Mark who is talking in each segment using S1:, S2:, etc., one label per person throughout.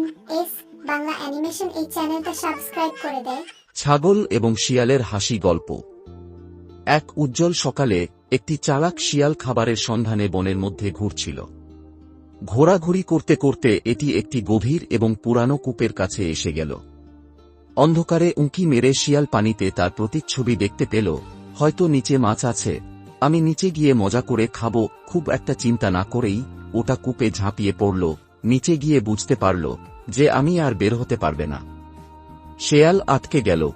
S1: S Bangla animation এই চ্যানেলটা subscribe করে দেয়।
S2: ছাগল এবং শিয়ালের হাসি গল্প। এক উজ্জ্বল সকালে একটি চালাক শিয়াল খাবারের সন্ধানে বনের মধ্যে ঘুরছিল। ঘোরাঘুরি করতে করতে এটি একটি গভীর এবং পুরানো কূপের কাছে এসে গেল। অন্ধকারে উঁকি মেরে শিয়াল পানিতে তার প্রতিচ্ছবি দেখতে পেল। হয়তো নিচে মাছ আছে, আমি নিচে গিয়ে মজা করে খাব। খুব একটা চিন্তা না করেই ওটা কূপে ঝাঁপিয়ে পড়ল। নিচে গিয়ে বুঝতে পারল যে আমি আর বের হতে পারবে না। শেয়াল আটকে গেল।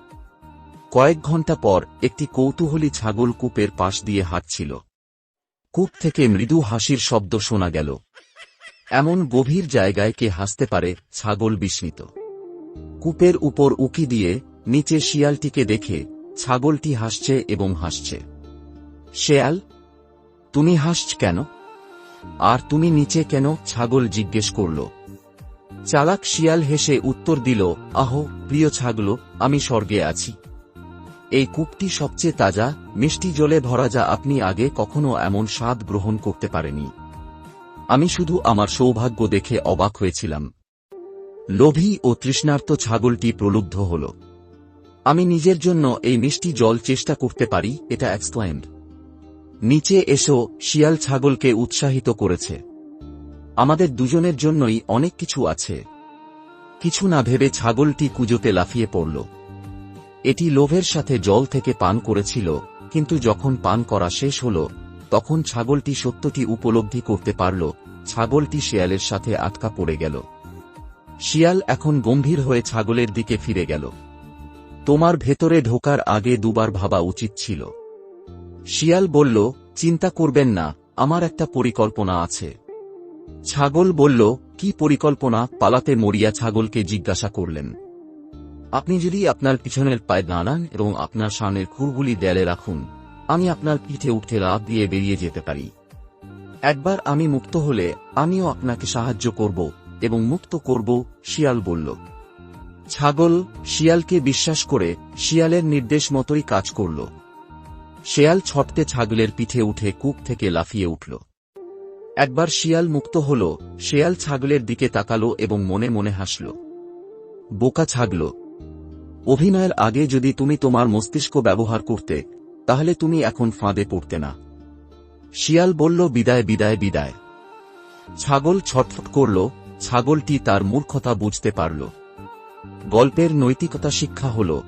S2: কয়েক ঘন্টা পর একটি কৌতূহলী ছাগল কূপের পাশ দিয়ে হাঁটছিল। কূপ থেকে মৃদু হাসির শব্দ শোনা গেল। এমন গভীর জায়গায় কে হাসতে পারে? ছাগল বিস্মিত। কূপের উপর উঁকি দিয়ে নিচে শিয়ালটিকে দেখে ছাগলটি হাসছে এবং হাসছে। শেয়াল, তুমি হাসছ কেন? আর তুমি নিচে কেন? ছাগল জিজ্ঞেস করল। চালাক শিয়াল হেসে উত্তর দিল, আহো প্রিয় ছাগল, আমি স্বর্গে আছি। এই কূপটি সবচেয়ে তাজা, মিষ্টি জলে ভরা, যা আপনি আগে কখনো এমন স্বাদ গ্রহণ করতে পারেনি। আমি শুধু আমার সৌভাগ্য দেখে অবাক হয়েছিলাম। লোভী ও তৃষ্ণার্ত ছাগলটি প্রলুব্ধ হল। আমি নিজের জন্য এই মিষ্টি জল চেষ্টা করতে পারি, এটা এক্সক্লেইমড। নিচে এসো, শিয়াল ছাগলকে উৎসাহিত করেছে। আমাদের দুজনের জন্যই অনেক কিছু আছে। কিছু না ভেবে ছাগলটি কুজোতে লাফিয়ে পড়ল। এটি লোভের সাথে জল থেকে পান করেছিল, কিন্তু যখন পান করা শেষ হল তখন ছাগলটি সত্যটি উপলব্ধি করতে পারল। ছাগলটি শিয়ালের সাথে আটকা পড়ে গেল। শিয়াল এখন গম্ভীর হয়ে ছাগলের দিকে ফিরে গেল। তোমার ভেতরে ঢোকার আগে দুবার ভাবা উচিত ছিল। শিয়াল বলল, চিন্তা করবেন না, আমার একটা পরিকল্পনা আছে। ছাগল বলল, কি পরিকল্পনা? পালাতে মরিয়া ছাগলকে জিজ্ঞাসা করলেন। আপনি যদি আপনার পিছনের পায়ে দাঁড়ান এবং আপনার সামনের খুরগুলি দেয়ালে রাখুন, আমি আপনার পিঠে উঠে লাফ দিয়ে বেরিয়ে যেতে পারি। একবার আমি মুক্ত হলে আমিও আপনাকে সাহায্য করব এবং মুক্ত করব। শিয়াল বলল। ছাগল শিয়ালকে বিশ্বাস করে শিয়ালের নির্দেশ মতোই কাজ করল। শিয়াল ছটতে ছাগলের পিঠে উঠে কূপ থেকে লাফিয়ে উঠল। একবার শিয়াল মুক্ত হল, শিয়াল ছাগলের দিকে তাকালো এবং মনে মনে হাসল। বোকা ছাগল, অভিনয়ের আগে যদি তুমি তোমার মস্তিষ্ক ব্যবহার করতে, তাহলে তুমি এখন ফাঁদে পড়তে না। শিয়াল বলল, বিদায় বিদায় বিদায়। ছাগল ছটফট করল। ছাগলটি তার মূর্খতা বুঝতে পারল। গল্পের নৈতিকতা শিক্ষা হল,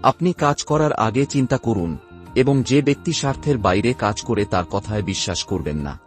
S2: আপনি কাজ করার আগে চিন্তা করুন এবং যে ব্যক্তি স্বার্থের বাইরে কাজ করে তার কথায় বিশ্বাস করবেন না।